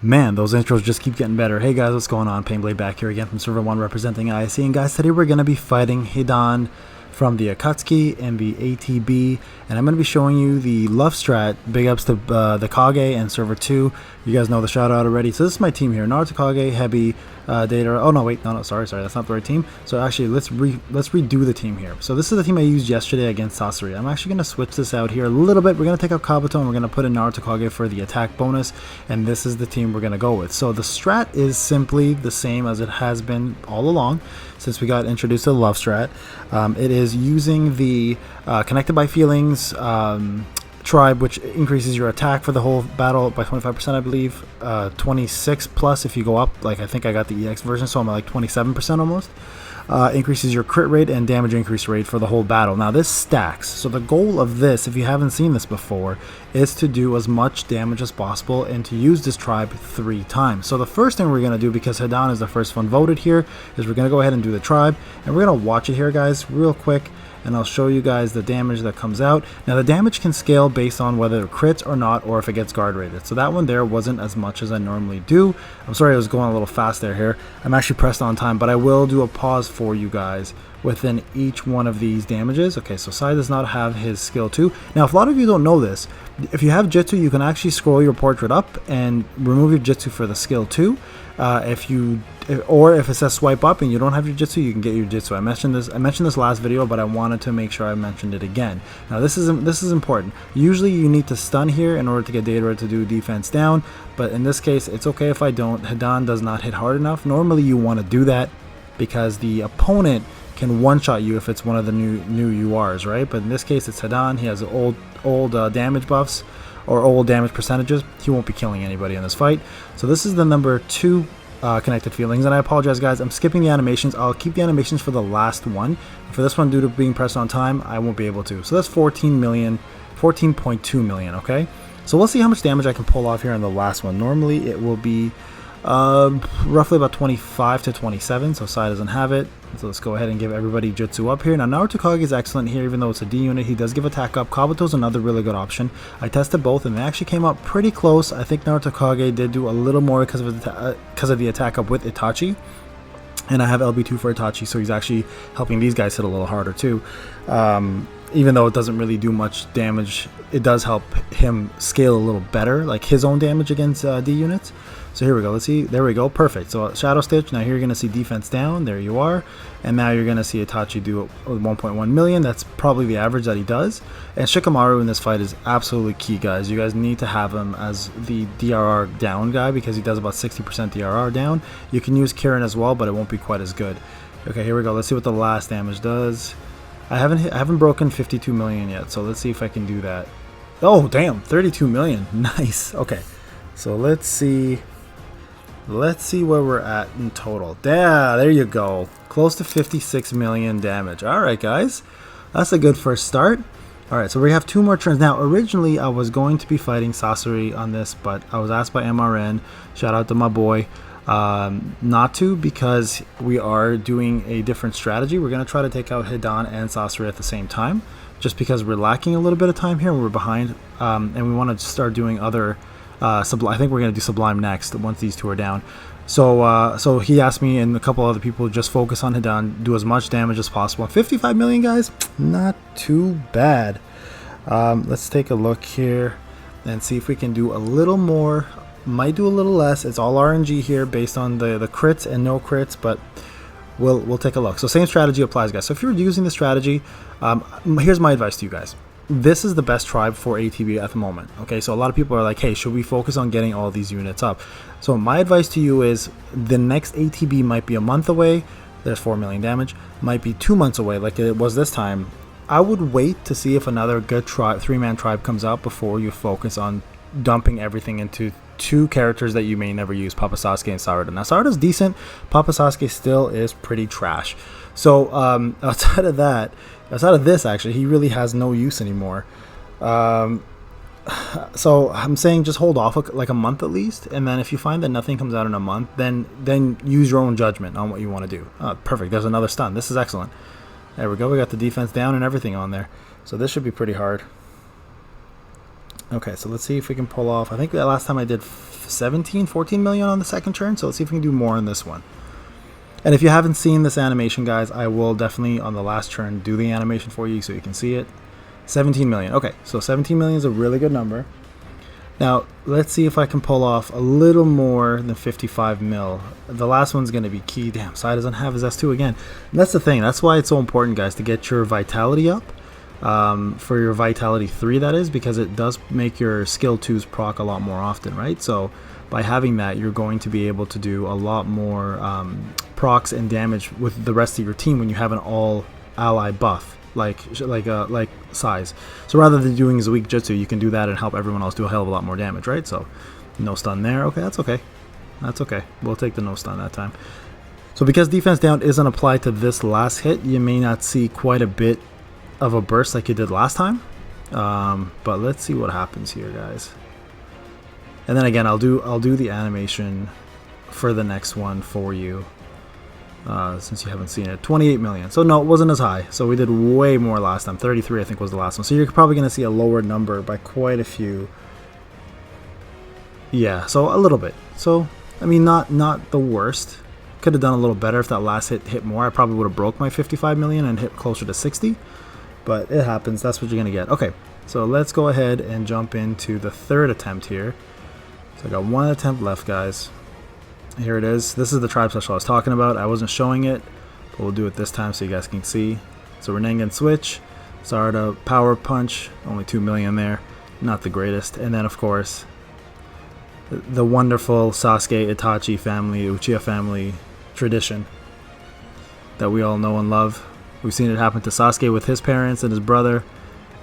Man, those intros just keep getting better. Hey guys, what's going on? Payneblade back here again from Server 1 representing ISC. And guys, today we're going to be fighting Hidan from the Akatsuki and the ATB. And I'm going to be showing you the love strat. Big ups to the Kage and Server 2. You guys know the shout out already. So this is my team here. Naruto, Kage, Hebi, Data. Oh no, wait, no, sorry, that's not the right team. So actually, let's redo the team here. So this is the team I used yesterday against Sasori. I'm actually going to switch this out here a little bit. We're going to take out Kabuto and we're going to put in Naruto, Kage for the attack bonus. And this is the team we're going to go with. So the strat is simply the same as it has been all along since we got introduced to the love strat. It is using the Connected by Feelings tribe, which increases your attack for the whole battle by 25%, I believe. 26 plus if you go up, like I think I got the EX version, so I'm at like 27% almost. Increases your crit rate and damage increase rate for the whole battle. Now this stacks, so the goal of this, if you haven't seen this before, is to do as much damage as possible and to use this tribe 3 times. So the first thing we're going to do, because Hidan is the first one voted here, is we're going to go ahead and do the tribe, and we're going to watch it here, guys, real quick. And I'll show you guys the damage that comes out. Now the damage can scale based on whether it crits or not, or if it gets guard rated. So that one there wasn't as much as I normally do. I'm sorry I was going a little fast there here. I'm actually pressed on time, but I will do a pause for you guys within each one of these damages. Okay, so Sai does not have his skill 2. Now if a lot of you don't know this, if you have Jitsu, you can actually scroll your portrait up and remove your Jitsu for the skill 2. If it says swipe up and you don't have your Jitsu, you can get your Jitsu. I mentioned this last video, but I wanted to make sure I mentioned it again. Now this is important. Usually you need to stun here in order to get Data to do defense down, but in this case it's okay if I don't. Hidan does not hit hard enough. Normally you want to do that because the opponent can one-shot you if it's one of the new URs, right? But in this case it's Hidan. He has old damage buffs or old damage percentages. He won't be killing anybody in this fight. So this is the number 2 Connected Feelings, and I apologize guys, I'm skipping the animations. I'll keep the animations for the last one. For this one, due to being pressed on time, I won't be able to. So that's 14.2 million, okay? So we'll see how much damage I can pull off here on the last one. Normally it will be roughly about 25 to 27, so Sai doesn't have it. So let's go ahead and give everybody Jutsu up here. Now Naruto Kage is excellent here, even though it's a D unit. He does give attack up. Kabuto's another really good option. I tested both and they actually came out pretty close. I think Naruto Kage did do a little more because of the attack up with Itachi. And I have LB2 for Itachi, so he's actually helping these guys hit a little harder too. Even though it doesn't really do much damage, it does help him scale a little better, like his own damage against D units. So here we go, let's see, there we go, perfect. So Shadow Stitch, now here you're going to see defense down, there you are. And now you're going to see Itachi do 1.1 million, that's probably the average that he does. And Shikamaru in this fight is absolutely key, guys. You guys need to have him as the DRR down guy because he does about 60% DRR down. You can use Kirin as well, but it won't be quite as good. Okay, here we go, let's see what the last damage does. I haven't broken 52 million yet, so let's see if I can do that. Oh, damn, 32 million, nice. Okay, so let's see where we're at in total. Yeah, there you go. Close to 56 million damage. Alright guys, that's a good first start. Alright, so we have 2 more turns. Now originally I was going to be fighting Sasori on this, but I was asked by MRN, shout out to my boy, not to, because we are doing a different strategy. We're going to try to take out Hidan and Sasori at the same time, just because we're lacking a little bit of time here and we're behind, and we want to start doing other I think we're going to do Sublime next once these 2 are down. So he asked me and a couple other people just focus on Hidan, do as much damage as possible. 55 million guys, not too bad. Let's take a look here and see if we can do a little more. Might do a little less. It's all RNG here based on the crits and no crits, but we'll take a look. So same strategy applies, guys. So if you're using the strategy, here's my advice to you guys. This is the best tribe for ATB at the moment. Okay, so a lot of people are like, hey, should we focus on getting all these units up? So my advice to you is the next ATB might be a month away. There's 4 million damage. Might be 2 months away like it was this time. I would wait to see if another good tribe, 3-man tribe comes out before you focus on dumping everything into 2 characters that you may never use, Papa Sasuke and Sarada. Now Sarada's decent, Papa Sasuke still is pretty trash. So outside of this actually, he really has no use anymore. So I'm saying just hold off like a month at least, and then if you find that nothing comes out in a month, then use your own judgment on what you want to do. Perfect, there's another stun. This is excellent. There we go, we got the defense down and everything on there. So this should be pretty hard. Okay, so let's see if we can pull off. I think the last time I did 14 million on the second turn, so let's see if we can do more on this one. And if you haven't seen this animation, guys, I will definitely on the last turn do the animation for you so you can see it. 17 million. Okay, so 17 million is a really good number. Now, let's see if I can pull off a little more than 55 mil. The last one's going to be key. Damn, Sai doesn't have his S2 again. And that's the thing. That's why it's so important, guys, to get your vitality up. For your vitality 3, that is, because it does make your skill 2s proc a lot more often, right? So by having that, you're going to be able to do a lot more procs and damage with the rest of your team when you have an all ally buff like Sai's. So rather than doing his weak jutsu, you can do that and help everyone else do a hell of a lot more damage, right? So no stun there. Okay, that's okay. That's okay. We'll take the no stun that time. So because defense down isn't applied to this last hit, you may not see quite a bit of a burst like you did last time, but let's see what happens here, guys. And then again, I'll do the animation for the next one for you, since you haven't seen it. 28 million. So no, it wasn't as high. So we did way more last time. 33, I think, was the last one. So you're probably going to see a lower number by quite a few. Yeah, so a little bit. So I mean, not the worst. Could have done a little better if that last hit more. I probably would have broke my 55 million and hit closer to 60. But it happens. That's what you're going to get. Okay, so let's go ahead and jump into the third attempt here. So I got one attempt left, guys. Here it is. This is the tribe special I was talking about. I wasn't showing it, but we'll do it this time so you guys can see. So Renengan switch. Sarada power punch. Only 2 million there. Not the greatest. And then, of course, the wonderful Sasuke Itachi family, Uchiha family tradition that we all know and love. We've seen it happen to Sasuke with his parents and his brother,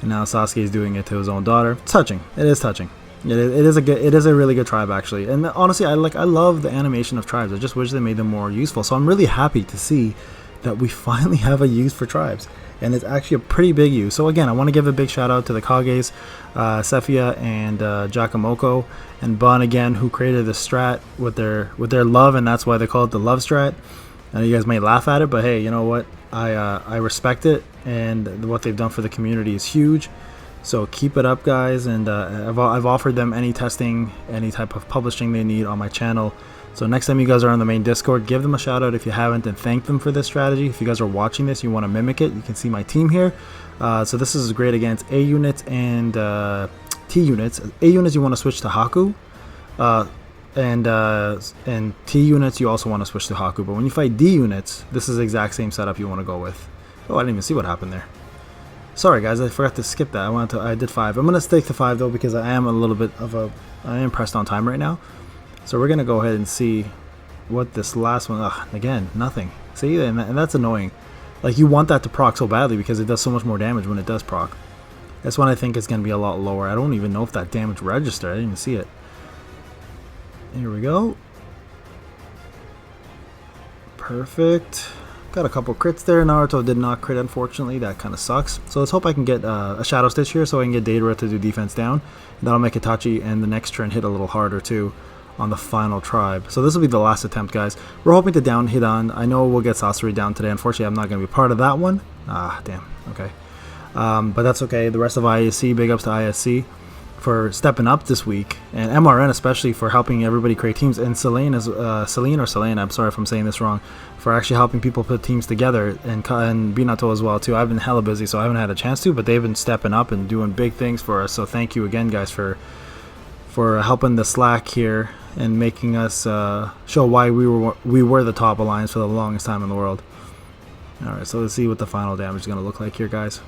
and now Sasuke is doing it to his own daughter. It's touching. It is touching. It is a really good tribe, actually. And honestly, I love the animation of tribes. I just wish they made them more useful. So I'm really happy to see that we finally have a use for tribes, and it's actually a pretty big use. So again, I want to give a big shout out to the Kages, Cephea, and Jakamoko, and Bun again, who created the strat with their love, and that's why they call it the love strat. Now you guys may laugh at it, but hey, you know what? I respect it, and what they've done for the community is huge. So keep it up, guys, and I've offered them any testing, any type of publishing they need on my channel. So next time you guys are on the main Discord, give them a shout out if you haven't, and thank them for this strategy. If you guys are watching this, you want to mimic it, you can see my team here. So this is great against A units and T units. A units you want to switch to Haku, and T units you also want to switch to Haku. But when you fight D units, this is the exact same setup you want to go with. Oh, I didn't even see what happened there. Sorry guys, I forgot to skip that. I did 5. I'm gonna stick to 5 though, because I am a little bit of I am pressed on time right now. So we're gonna go ahead and see what this last one. Again, nothing. See, and that's annoying. Like, you want that to proc so badly because it does so much more damage when it does proc. That's when I think it's gonna be a lot lower. I don't even know if that damage registered. I didn't even see it. Here we go. Perfect. Got a couple crits there. Naruto did not crit, unfortunately. That kind of sucks. So let's hope I can get a Shadow Stitch here so I can get Deidara to do defense down. And that'll make Itachi and the next turn hit a little harder too on the final tribe. So this will be the last attempt, guys. We're hoping to down Hidan. I know we'll get Sasori down today. Unfortunately, I'm not going to be part of that one. Ah, damn. Okay. But that's okay. The rest of ISC, big ups to ISC for stepping up this week, and MRN especially for helping everybody create teams, and Celine, I'm sorry if I'm saying this wrong, for actually helping people put teams together, and Binato as well too. I've been hella busy, so I haven't had a chance to, but they've been stepping up and doing big things for us. So thank you again, guys, for helping the slack here and making us show why we were the top alliance for the longest time in the world. All right, so let's see what the final damage is going to look like here, guys.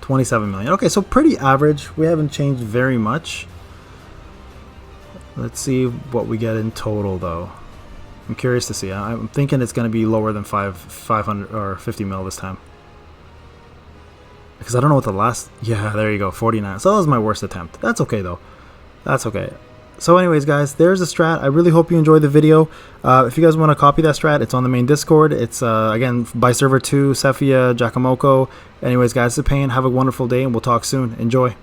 27 million. Okay, so pretty average. We haven't changed very much. Let's see what we get in total, though. I'm curious to see. I'm thinking it's going to be lower than 500 or 50 mil this time. Because I don't know what the last... Yeah, there you go, 49. So that was my worst attempt. That's okay, though. That's okay. So anyways, guys, there's a strat. I really hope you enjoyed the video. If you guys want to copy that strat, it's on the main Discord. It's, again, by server 2, Cephea, Jakamoko. Anyways, guys, this is Payne. Have a wonderful day, and we'll talk soon. Enjoy.